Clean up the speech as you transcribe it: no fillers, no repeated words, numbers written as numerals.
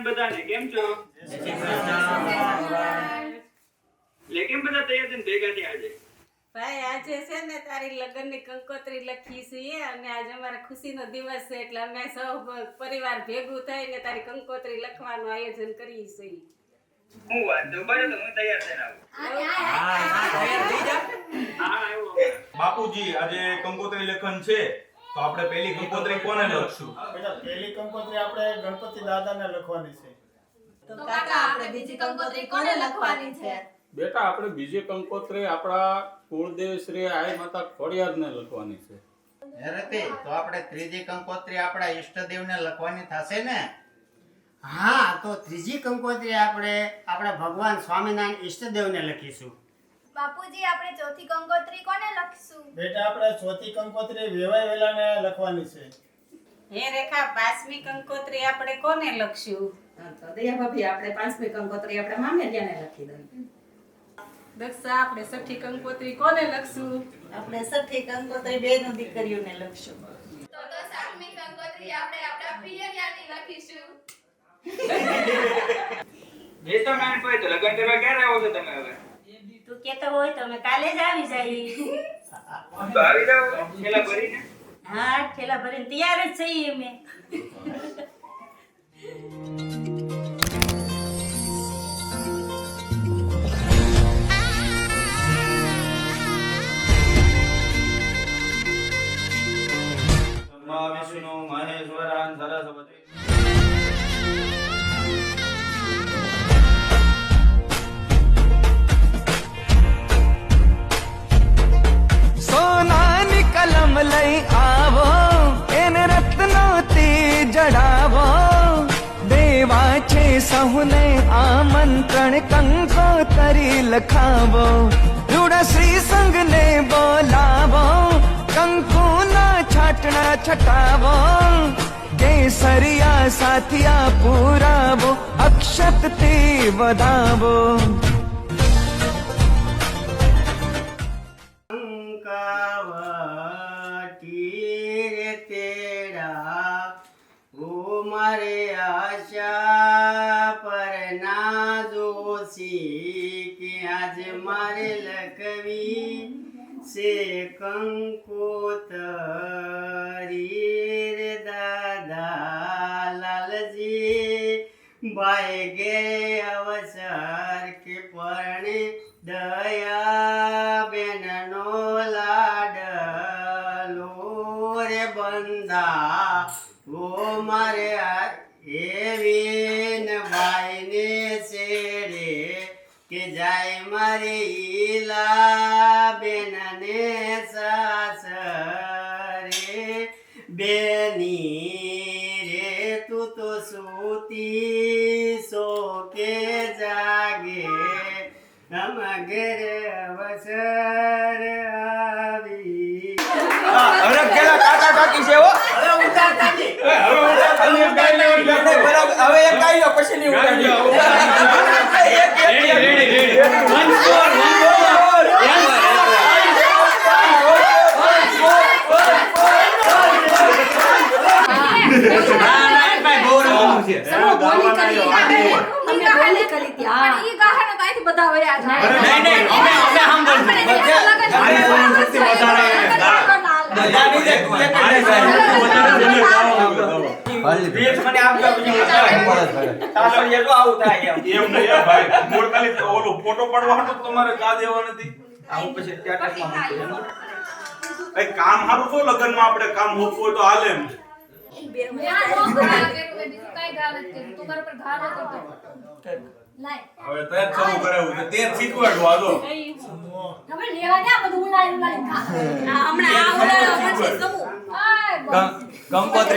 કૃષ્ણ બધાને કેમ છો? લે કેમ બધા તૈયાર થઈને ભેગા થયા આજે? ભાઈ આજે છે ને તારી લગ્નની કંકોત્રી લખી છીએ અને આજે અમારા ખુશીનો દિવસ છે એટલે અમે સૌ પરિવાર ભેગું થઈને તારી કંકોત્રી લખવાનું આયોજન કરીએ છીએ. હું વાત તો બરાબર તો હું તૈયાર થઈને આવું. બાપુજી આજે કંકોત્રી લેખન છે તો આપણે પહેલી કંકોત્રી કોને લખશું? બેટા પહેલી કંકોત્રી આપણે ગણપતિ દાદાને લખવાની છે. તો કાકા આપણે બીજી કંકોત્રી કોને લખવાની છે? બેટા આપણે બીજી કંકોત્રી આપણા કુળદેવ શ્રી આઈ માતા ખોડિયારને લખવાની છે. હેરતે તો આપણે ત્રીજી કંકોત્રી આપણા ઈષ્ટદેવને લખવાની થશે ને? હા, તો ત્રીજી કંકોત્રી આપણે આપણા ભગવાન સ્વામિનારાયણ ઈષ્ટદેવને લખીશું. બાપુજી આપણે ચોથી કંકોત્રી કોને લખશું? બેટા આપણે ચોથી કંકોત્રી વેવાય વેલાને લખવાની છે. હે રેખા પાંચમી કંકોત્રી આપણે કોને લખશું? તો દયા ભાભી આપણે પાંચમી કંકોત્રી આપણે મામેલિયાને લખી દઈએ. દક્ષા આપણે છઠ્ઠી કંકોત્રી કોને લખશું? આપણે છઠ્ઠી કંકોત્રી બેનો દીકરીઓને લખશું. તો સાતમી કંકોત્રી આપણે આપણા પ્રિયવ્યાની લખીશું. જે તો મેન કોઈ તો લગન કરવા ક્યારે આવો છો તમે હવે? તું કેતો હોય તો અમે કાલે જ આવી જઈએ. તો આવી જાઓ પેલા ભરીને. હા, ઠેલા ભરીને તૈયાર જ છીએ અમે. વિષ્ણુ મહેશ્વરાન સરસ્વતી સોનાની કલમ લઈ આવો એને રત્નોથી જડાવો દેવા છે સહુને આમંત્રણ કંકોત્રી લખાવો રૂડા શ્રી સંગને બોલાવો કંકુના છાટણા છટાવો કેસરિયા સાથિયા પુરાવો અક્ષતથી વધાવો તીરે તેરા ઓ મારે આશા પર ના દોષી કે આજે મારે લખવી છે કંકોત્રી રે દાદા લાલજી ભાઈ ગે અવસર કે પરણે દયા બેનનો લાડલો રે બંધા ઓ મારે એવીન ભાઈને છેડે કે જાય મારે ઈલા બેનને સાસરે બેની રે તું તો સૂતી સો કે જાગે ઘરે અવસર આવી. હવે કેલા કાકા કાકી છે હો. હવે ઉતારતા નહીં. હવે એક ગાઈ લો પછી ની ઉતારી લો. ફોટો પડવા તમારે કા દેવા નથી આવું પછી કામ સારું છો લગન માં આપણે કામ હોતું હોય તો હાલે એમ. હવે તે શરૂ કરાવું છે તે શીખવાડવું આ તો હવે લેવા દે બધું ઉલાઈ ખા. કંકોત્રી